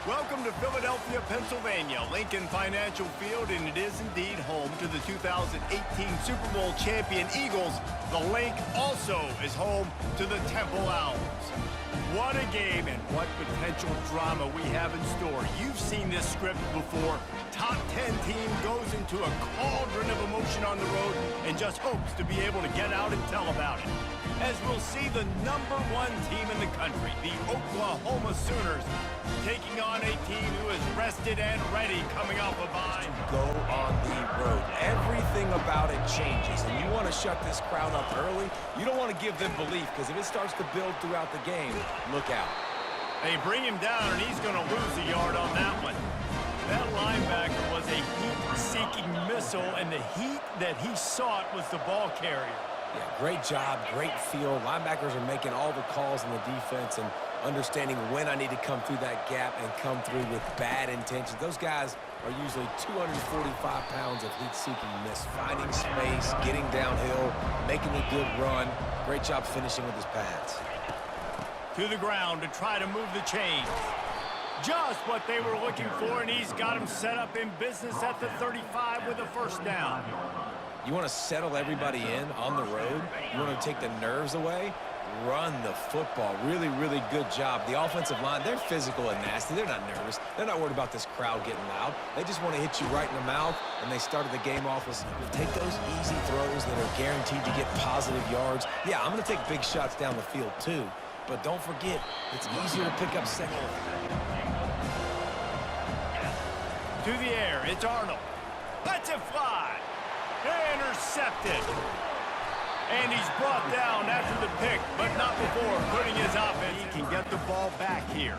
Welcome to Philadelphia, Pennsylvania, Lincoln Financial Field, and it is indeed home to the 2018 Super Bowl champion Eagles. The Link also is home to the Temple Owls. What a game and what potential drama we have in store. You've seen this script before. Top 10 team goes into a cauldron of emotion on the road and just hopes to be able to get out and tell about it. As we'll see the #1 team in the country, the Oklahoma Sooners, taking on a team who is rested and ready coming off a bye. To go on the road. Everything about it changes, and you want to shut this crowd up early. You don't want to give them belief, because if it starts to build throughout the game, look out. They bring him down, and he's going to lose a yard on that one. That linebacker was a heat-seeking missile, and the heat that he sought was the ball carrier. Yeah, great job, great feel. Linebackers are making all the calls in the defense and understanding when I need to come through that gap and come through with bad intentions. Those guys are usually 245 pounds of heat-seeking miss, finding space, getting downhill, making a good run. Great job finishing with his pads. To the ground to try to move the chains. Just what they were looking for, and he's got him set up in business at the 35 with a first down. You want to settle everybody in on the road? You want to take the nerves away? Run the football. Really, really good job. The offensive line, they're physical and nasty. They're not nervous. They're not worried about this crowd getting loud. They just want to hit you right in the mouth, and they started the game off with take those easy throws that are guaranteed to get positive yards. Yeah, I'm going to take big shots down the field too, but don't forget, it's easier to pick up second. To the air, it's Arnold. Lets it fly. Intercepted. And he's brought down after the pick, but not before putting his offense. He can get the ball back here.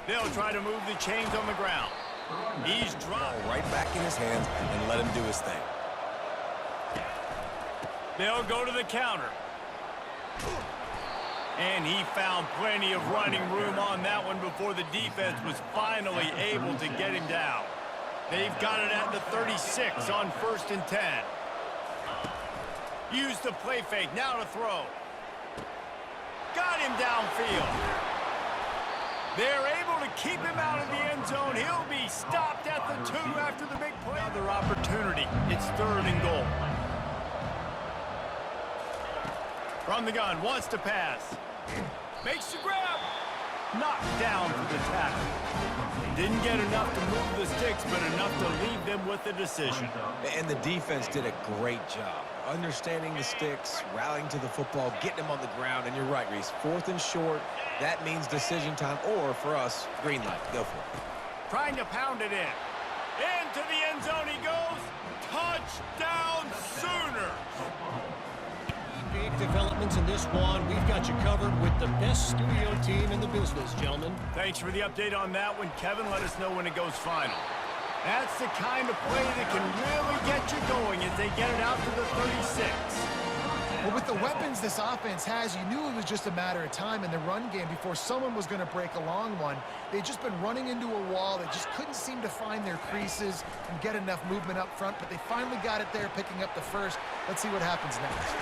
They'll try to move the chains on the ground. He's dropped. Right back in his hands and let him do his thing. They'll go to the counter. And he found plenty of running room on that one before the defense was finally able to get him down. They've got it at the 36 on 1st and 10. Use the play fake, now to throw. Got him downfield. They're able to keep him out of the end zone. He'll be stopped at the 2 after the big play. Another opportunity. It's 3rd and goal. From the gun, wants to pass. Makes the grab. Knocked down for the tackle. Didn't get enough to move the sticks, but enough to leave them with the decision. And the defense did a great job. Understanding the sticks, rallying to the football, getting him on the ground. And you're right, Reese. 4th and short, that means decision time. Or, for us, green light. Go for it. Trying to pound it in. Into the end zone he goes. Touchdown Sooners! Big developments in this one. We've got you covered with the best studio team in the business, gentlemen. Thanks for the update on that one, Kevin. Let us know when it goes final. That's the kind of play that can really get you going as they get it out to the 36. Well, with the weapons this offense has, you knew it was just a matter of time in the run game before someone was going to break a long one. They'd just been running into a wall. They just couldn't seem to find their creases and get enough movement up front, but they finally got it there, picking up the first. Let's see what happens next.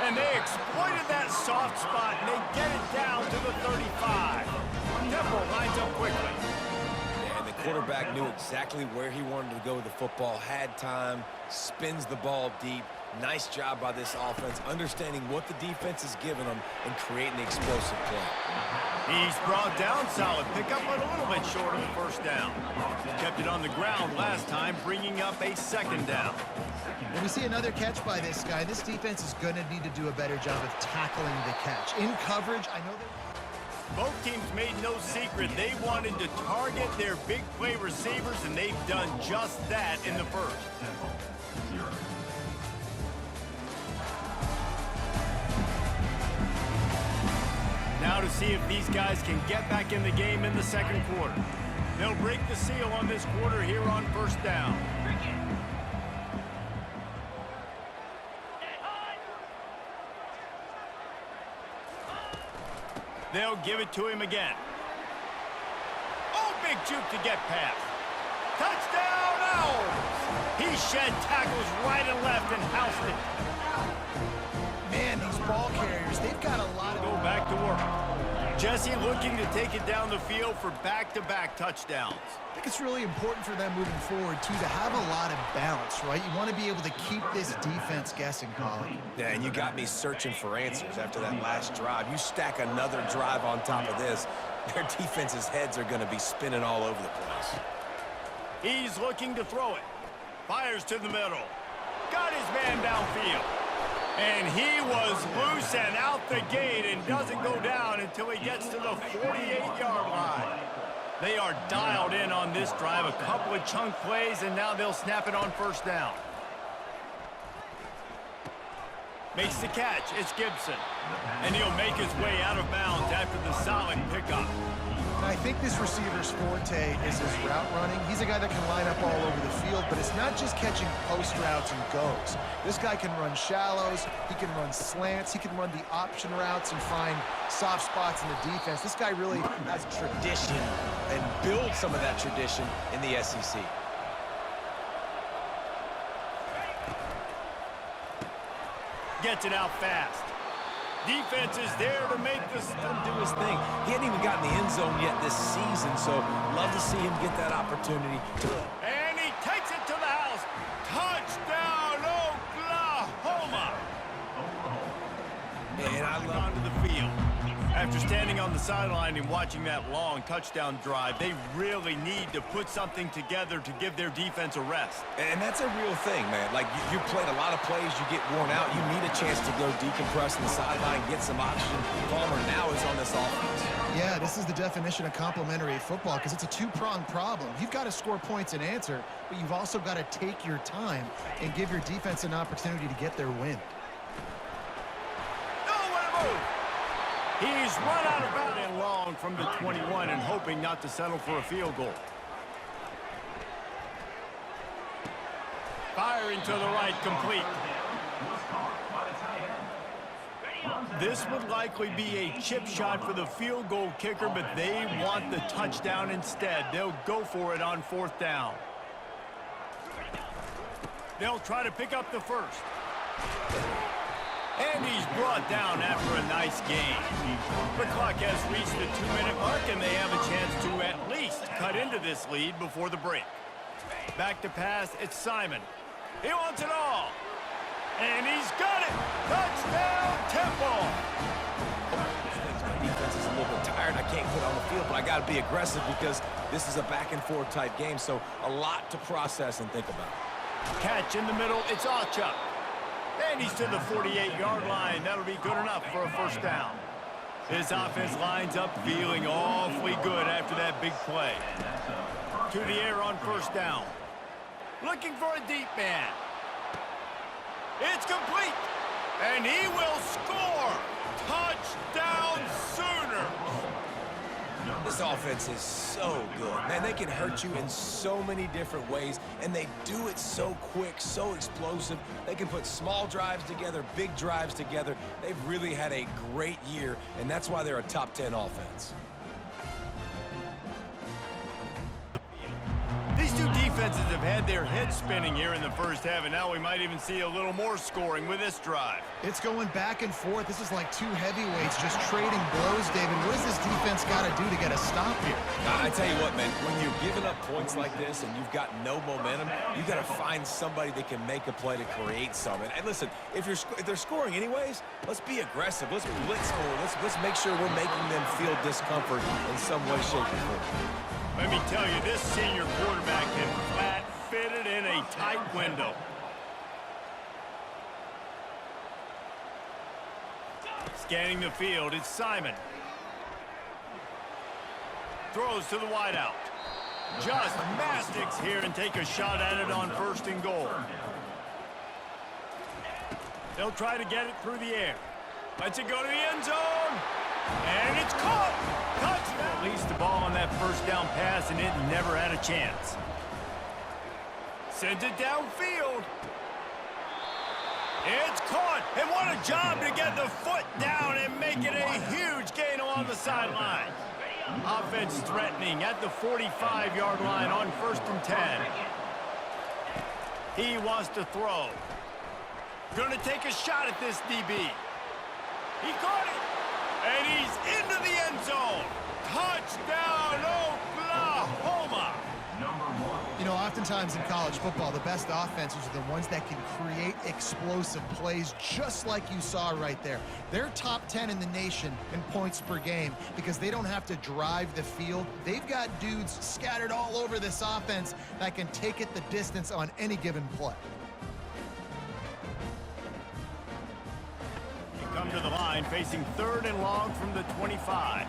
And they exploited that soft spot, and they get it down to the 35. Temple lines up quickly. And the quarterback knew exactly where he wanted to go with the football, had time, spins the ball deep. Nice job by this offense, understanding what the defense is giving them and creating the explosive play. He's brought down, solid pickup, but a little bit short of the first down. Kept it on the ground last time, bringing up a 2nd down. When we see another catch by this guy, this defense is going to need to do a better job of tackling the catch. In coverage, I know they're... Both teams made no secret they wanted to target their big play receivers, and they've done just that in the first. Now to see if these guys can get back in the game in the 2nd quarter. They'll break the seal on this quarter here on 1st down. They'll give it to him again. Oh, big juke to get past. Touchdown, Owls! He shed tackles right and left and housed it. Man, these ball carriers, they've got a lot of... Go back to work. Jesse looking to take it down the field for back-to-back touchdowns. I think it's really important for them moving forward, too, to have a lot of balance, right? You want to be able to keep this defense guessing, Colin. Yeah, and you got me searching for answers after that last drive. You stack another drive on top of this, their defense's heads are going to be spinning all over the place. He's looking to throw it. Fires to the middle. Got his man downfield. And he was loose and out the gate and doesn't go down until he gets to the 48-yard line. They are dialed in on this drive. A couple of chunk plays, and now they'll snap it on first down. Makes the catch. It's Gibson. And he'll make his way out of bounds after the solid pickup. I think this receiver's forte is his route running. He's a guy that can line up all over the field, but it's not just catching post routes and goes. This guy can run shallows, he can run slants, he can run the option routes and find soft spots in the defense. This guy really has Tradition and build some of that tradition in the SEC. Gets it out fast. Defense is there to make this Do his thing. He hadn't even gotten the end zone yet this season, so love to see him get that opportunity to... And he takes it to the house. Touchdown, Oklahoma! And I love... Onto the field. After standing on the sideline and watching that long touchdown drive, they really need to put something together to give their defense a rest. And that's a real thing, man. Like, you played a lot of plays, you get worn out, you need a chance to go decompress on the sideline, get some oxygen. Palmer now is on this offense. Yeah, this is the definition of complementary football because it's a two-pronged problem. You've got to score points and answer, but you've also got to take your time and give your defense an opportunity to get their win. Oh, what a move! He's run out of bounds and long from the 21 and hoping not to settle for a field goal. Firing to the right, complete. This would likely be a chip shot for the field goal kicker, but they want the touchdown instead. They'll go for it on fourth down. They'll try to pick up the first. And he's brought down after a nice game. The clock has reached the 2-minute mark, and they have a chance to at least cut into this lead before the break. Back to pass, it's Simon. He wants it all. And he's got it. Touchdown, Temple. My defense is a little bit tired. I can't put on the field, but I got to be aggressive because this is a back-and-forth type game, so a lot to process and think about. Catch in the middle, it's Alchuk. And he's to the 48-yard line. That'll be good enough for a first down. This offense lines up feeling awfully good after that big play. To the air on first down. Looking for a deep man. It's complete. And he will score. Touchdown Sooners. This offense is so good. Man, they can hurt you in so many different ways, and they do it so quick, so explosive. They can put small drives together, big drives together. They've really had a great year, and that's why they're a top 10 offense. These two defenses have had their heads spinning here in the first half, and now we might even see a little more scoring with this drive. It's going back and forth. This is like two heavyweights just trading blows, David. What does this defense got to do to get a stop here? I tell you what, man, when you're giving up points like this and you've got no momentum, you got to find somebody that can make a play to create some. And listen, if they're scoring anyways, let's be aggressive. Let's blitz more. Let's make sure we're making them feel discomfort in some way, shape, or form. Let me tell you, this senior quarterback can flat fit it in a tight window. Scanning the field, it's Simon. Throws to the wideout. Just mastics here and take a shot at it on first and goal. They'll try to get it through the air. Lets it go to the end zone. And it's caught. Touchdown. Released the ball on that first down pass, and it never had a chance. Sends it downfield. It's caught. And what a job to get the foot down and make it a huge gain along the sideline. Offense threatening at the 45-yard line on first and 10. He wants to throw. Going to take a shot at this DB. He caught it. And he's into the end zone. Touchdown, Oklahoma. You know, oftentimes in college football, the best offenses are the ones that can create explosive plays, just like you saw right there. They're top 10 in the nation in points per game because they don't have to drive the field. They've got dudes scattered all over this offense that can take it the distance on any given play. You come to the line facing 3rd and long from the 25.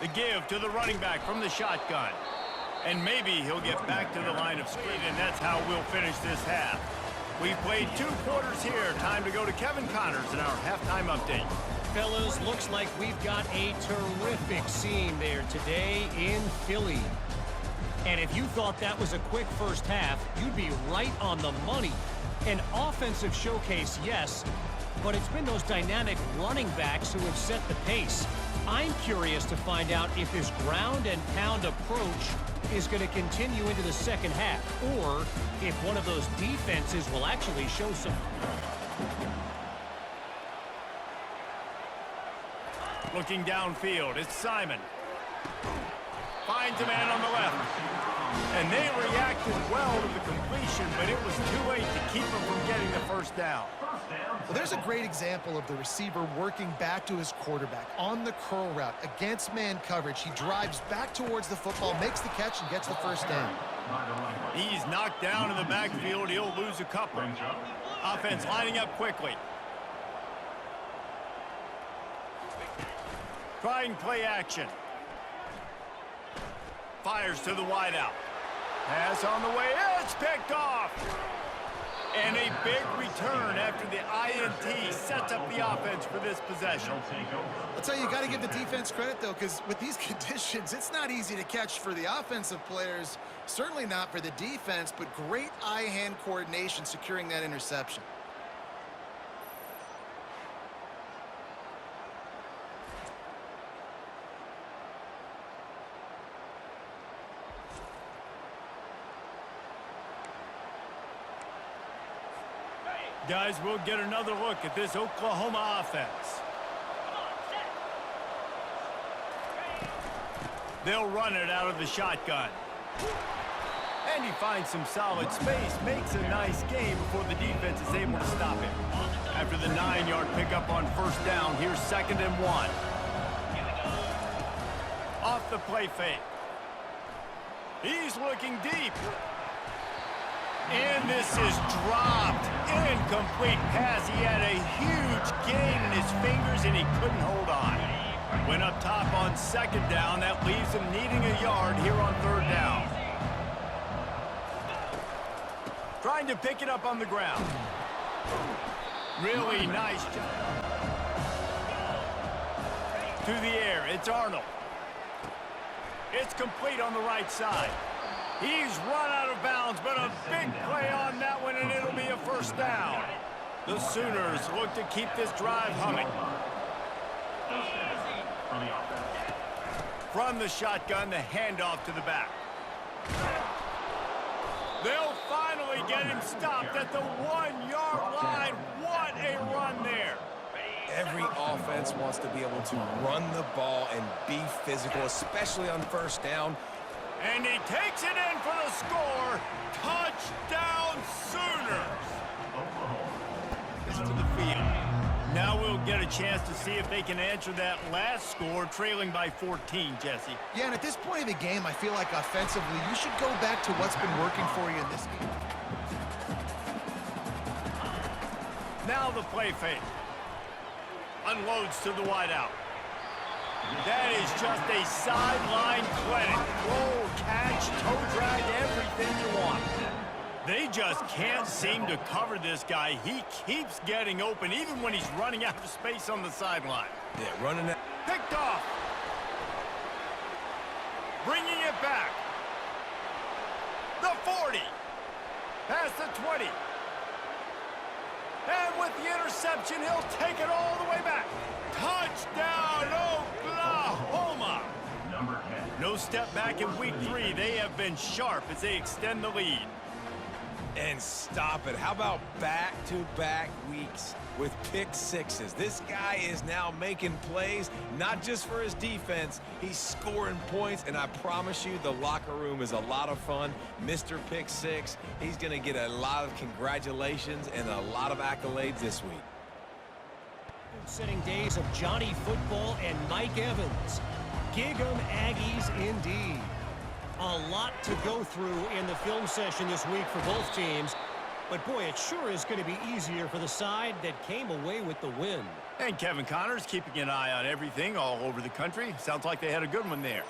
The give to the running back from the shotgun. And maybe he'll get back to the line of scrimmage, and that's how we'll finish this half. We've played 2 quarters here. Time to go to Kevin Connors in our halftime update. Fellas, looks like we've got a terrific scene there today in Philly. And if you thought that was a quick first half, you'd be right on the money. An offensive showcase, yes, but it's been those dynamic running backs who have set the pace. I'm curious to find out if this ground and pound approach is going to continue into the second half, or if one of those defenses will actually show some. Looking downfield, it's Simon. Finds a man on the left. And they reacted well to the completion, but it was too late to keep him from getting the first down. Well, there's a great example of the receiver working back to his quarterback on the curl route against man coverage. He drives back towards the football, makes the catch, and gets the first down. He's knocked down in the backfield. He'll lose a couple. Offense lining up quickly. Trying play action. Fires to the wideout. Pass on the way. It's picked off. And a big return after the INT sets up the offense for this possession. I'll tell you, you got to give the defense credit, though, because with these conditions, it's not easy to catch for the offensive players, certainly not for the defense, but great eye-hand coordination securing that interception. Guys, we'll get another look at this Oklahoma offense. They'll run it out of the shotgun. And he finds some solid space, makes a nice game before the defense is able to stop him. After the 9-yard pickup on first down, here's 2nd and 1. Off the play fake. He's looking deep. And this is dropped. Incomplete pass. He had a huge gain in his fingers, and he couldn't hold on. Went up top on 2nd down. That leaves him needing a yard here on 3rd down. Trying to pick it up on the ground. Really nice job. To the air. It's Arnold. It's complete on the right side. He's run out of bounds, but a big play on that one, and it'll be a first down. The Sooners look to keep this drive humming. From the shotgun, the handoff to the back. They'll finally get him stopped at the 1-yard line. What a run there. Every offense wants to be able to run the ball and be physical, especially on first down. And he takes it in for the score. Touchdown, Sooners. This to the field. Now we'll get a chance to see if they can answer that last score, trailing by 14, Jesse. Yeah, and at this point of the game, I feel like offensively, you should go back to what's been working for you in this game. Now the play fake. Unloads to the wideout. That is just a sideline clinic. Roll, catch, toe drag, everything you want. They just can't seem to cover this guy. He keeps getting open, even when he's running out of space on the sideline. Yeah, running that. Picked off. Bringing it back. The 40. Past the 20. And with the interception, he'll take it all the way back. Touchdown, Oklahoma! No step back in week 3. They have been sharp as they extend the lead. And stop it. How about back-to-back weeks with pick sixes? This guy is now making plays, not just for his defense. He's scoring points, and I promise you the locker room is a lot of fun. Mr. Pick Six, he's going to get a lot of congratulations and a lot of accolades this week. Setting days of Johnny Football and Mike Evans. Gig 'em Aggies indeed. A lot to go through in the film session this week for both teams. But, boy, it sure is going to be easier for the side that came away with the win. And Kevin Connors keeping an eye on everything all over the country. Sounds like they had a good one there.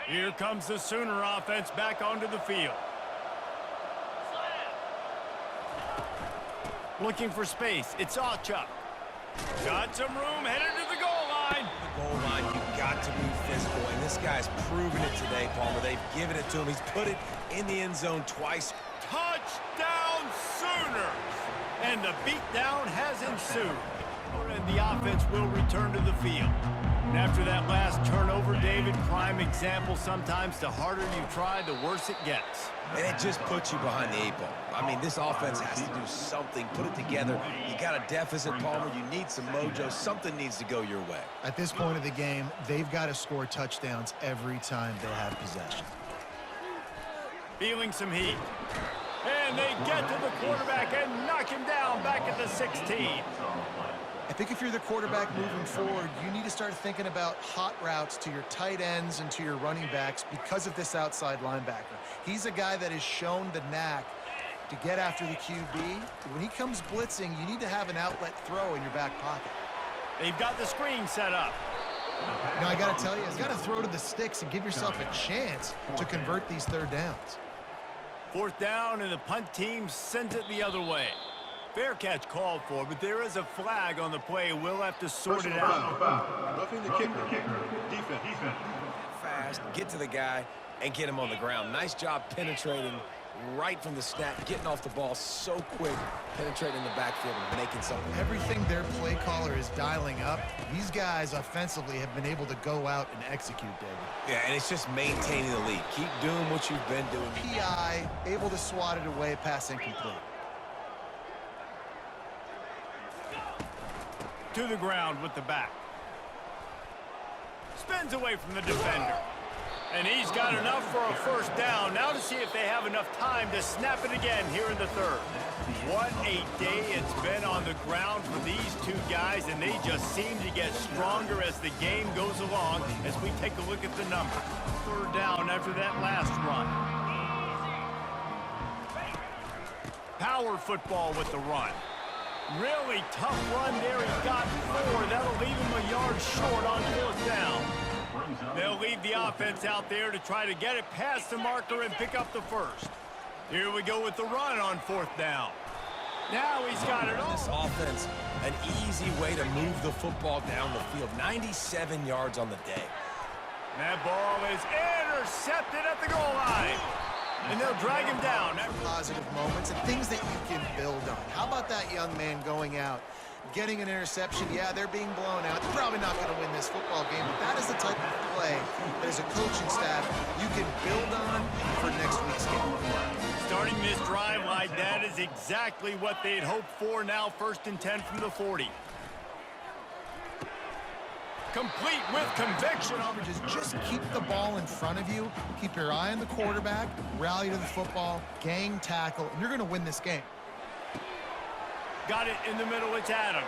Here comes the Sooner offense back onto the field. Looking for space. It's Achuk. Got some room, headed to the goal line. The goal line, you've got to be physical, and this guy's proven it today, Palmer. They've given it to him. He's put it in the end zone twice. Touchdown Sooners! And the beatdown has ensued. And the offense will return to the field. And after that last turnover, David, prime example, sometimes the harder you try, the worse it gets. And it just puts you behind the eight ball. I mean, this offense has to do something, put it together. You got a deficit, Palmer. You need some mojo. Something needs to go your way. At this point of the game, they've got to score touchdowns every time they have possession. Feeling some heat. And they get to the quarterback and knock him down back at the 16. I think if you're the quarterback moving forward, you need to start thinking about hot routes to your tight ends and to your running backs because of this outside linebacker. He's a guy that has shown the knack to get after the QB. When he comes blitzing, you need to have an outlet throw in your back pocket. They've got the screen set up. Now, I got to tell you, you got to throw to the sticks and give yourself a chance to convert these third downs. Fourth down, and the punt team sends it the other way. Fair catch called for, but there is a flag on the play. We'll have to sort it out. Roughing the kicker. Defense. Fast, get to the guy, and get him on the ground. Nice job penetrating right from the snap, getting off the ball so quick, penetrating the backfield and making something. Everything their play caller is dialing up, these guys offensively have been able to go out and execute, David. Yeah, and it's just maintaining the lead. Keep doing what you've been doing. PI, able to swat it away, pass incomplete. To the ground with the back. Spins away from the defender. And he's got enough for a first down. Now to see if they have enough time to snap it again here in the third. What a day it's been on the ground for these two guys, and they just seem to get stronger as the game goes along as we take a look at the numbers. Third down after that last run. Power football with the run. Really tough run there. He got 4. That'll leave him a yard short on fourth down. They'll leave the offense out there to try to get it past the marker and pick up the first. Here we go with the run on fourth down. Now he's got it all. This offense, an easy way to move the football down the field. 97 yards on the day. That ball is intercepted at the goal line. And they'll drag him down. Positive moments and things that you can build on. How about that young man going out, getting an interception? Yeah, they're being blown out. They're probably not going to win this football game, but that is the type of play that as a coaching staff you can build on for next week's game. Starting this drive like that is exactly what they'd hoped for. Now 1st and 10 from the 40. Complete with conviction. Just keep the ball in front of you. Keep your eye on the quarterback. Rally to the football. Gang tackle. And you're going to win this game. Got it in the middle. It's Adams.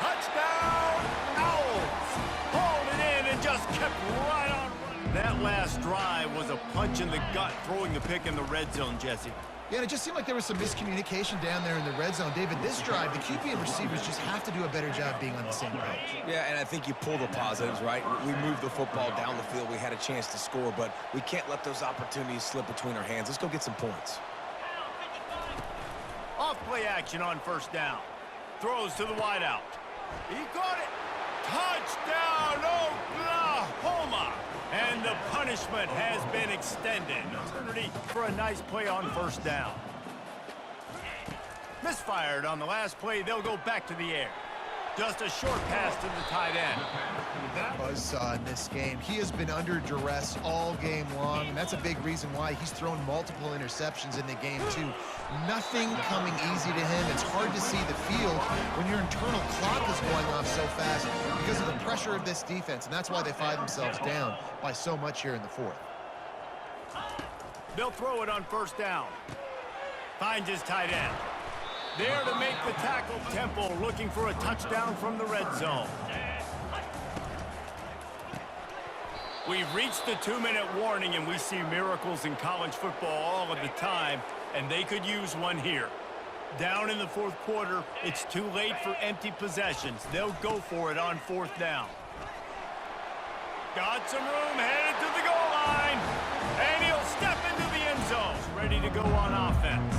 Touchdown! Owls! Hauled it in and just kept right on running. That last drive was a punch in the gut, throwing the pick in the red zone, Jesse. Yeah, and it just seemed like there was some miscommunication down there in the red zone. David, this drive, the QB and receivers just have to do a better job being on the same page. Yeah, and I think you pull the positives, right? We moved the football down the field. We had a chance to score, but we can't let those opportunities slip between our hands. Let's go get some points. Off play action on first down. Throws to the wideout. He got it. Touchdown, Oklahoma. And the punishment has been extended. Opportunity for a nice play on first down. Misfired on the last play. They'll go back to the air. Just a short pass to the tight end. Buzzsaw in this game. He has been under duress all game long, and that's a big reason why he's thrown multiple interceptions in the game, too. Nothing coming easy to him. It's hard to see the field when your internal clock is going off so fast because of the pressure of this defense, and that's why they find themselves down by so much here in the fourth. They'll throw it on first down. Finds his tight end. There to make the tackle. Temple looking for a touchdown from the red zone. We've reached the 2-minute warning, and we see miracles in college football all of the time, and they could use one here. Down in the fourth quarter, it's too late for empty possessions. They'll go for it on fourth down. Got some room, headed to the goal line, and he'll step into the end zone. Ready to go on offense.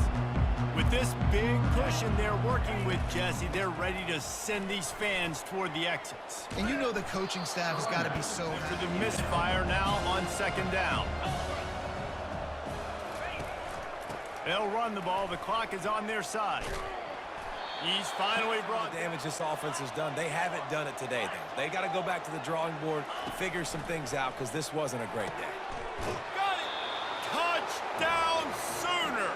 With this big cushion they're working with, Jesse, they're ready to send these fans toward the exits. And you know the coaching staff has got to be so happy. For the misfire now on second down. They'll run the ball. The clock is on their side. He's finally brought... The damage this offense has done. They haven't done it today, though. They got to go back to the drawing board, figure some things out, because this wasn't a great day. Got it! Touchdown Sooners!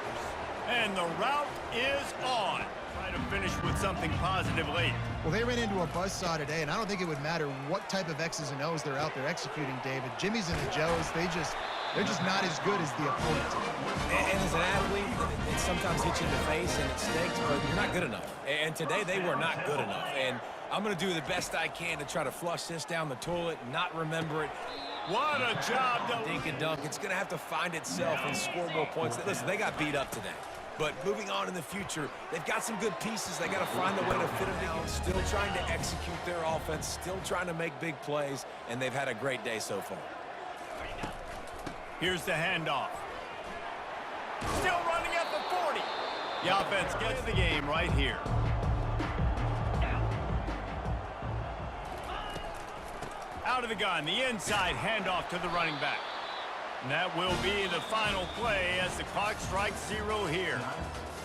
And the route is on. Try to finish with something positive late. Well, they ran into a buzzsaw today, and I don't think it would matter what type of X's and O's they're out there executing, David. Jimmy's and the Joes, they're just not as good as the opponent. And as an athlete, it sometimes hits you in the face and it stinks, but you're not good enough. And today they were not good enough. And I'm going to do the best I can to try to flush this down the toilet and not remember it. What a job, Dink and dunk. It's going to have to find itself and score more points. Listen, they got beat up today. But moving on in the future, they've got some good pieces. They got to find a way to fit them down. Still trying to execute their offense. Still trying to make big plays. And they've had a great day so far. Here's the handoff. Still running at the 40. The offense gets the game right here. Out of the gun, the inside handoff to the running back. And that will be the final play as the clock strikes 0 here.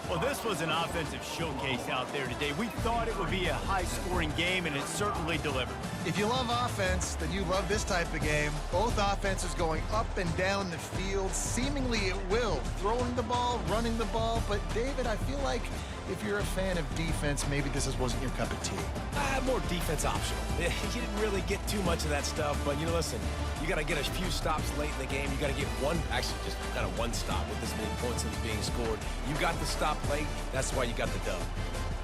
Well, this was an offensive showcase out there today. We thought it would be a high-scoring game, and it certainly delivered. If you love offense, then you love this type of game. Both offenses going up and down the field, seemingly at will. Throwing the ball, running the ball. But, David, I feel like if you're a fan of defense, maybe this wasn't your cup of tea. More defense optional. You didn't really get too much of that stuff, but, listen, you got to get a few stops late in the game. You got to get actually just kind of one stop with this many points that's being scored. You got the stop late. That's why you got the dub.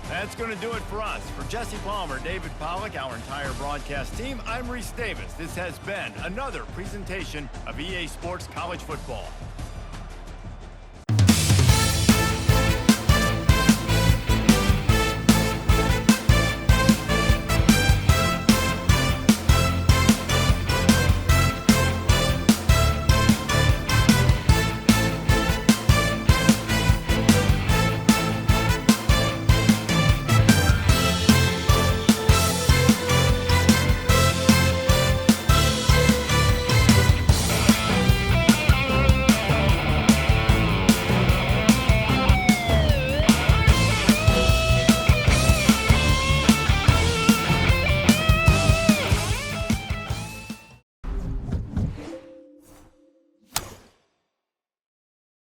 That's going to do it for us. For Jesse Palmer, David Pollack, our entire broadcast team, I'm Reese Davis. This has been another presentation of EA Sports College Football.